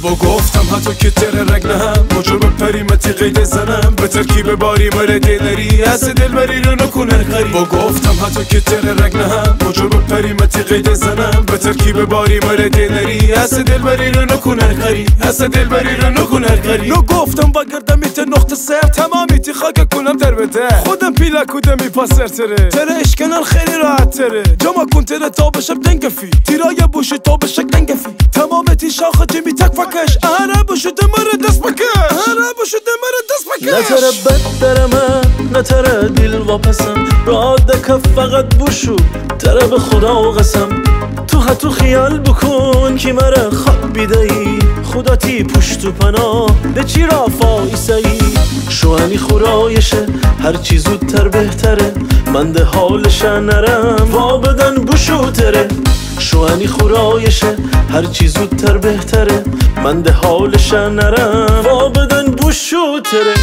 با گفتم حتی که تره رگ نهم مجرم پریمتی قید زنم به ترکیب باری مره دیلری از دلبری رو نکنه خری با گفتم حتی که تره رگ نهم مجرم پریمتی قید زنم به ترکیب باری مره دیلری از دلبری رو نکنه خری از دلبری رو نکنه خری نو گفتم بگردم ایت نقطه سر تمامیتی خاک کنم در بده خودم پیلا کودم میپاسر تره اشکنال خیلی راحت تره جمع کن تره تا بشم دنگفی تیرای بوشی تا بشک دنگفی تمامتی شاخه جمی تک فکش اهره بشده مره دست بکش اهره بشده مره دست بکش نتره بد در من نتره دیل واپسم راده که فقط بوشو تره به خدا و قسم تو حتو خیال بکن که مره خواب بیدهی خدا تی پشت و پناه ده چی را فایسایی شوانی خورایشه هرچی زودتر بهتره من ده حالش نرم وا بدن بوشو تره شوانی خورایشه هرچی زودتر بهتره من ده حالش نرم وا بدن بوشو تره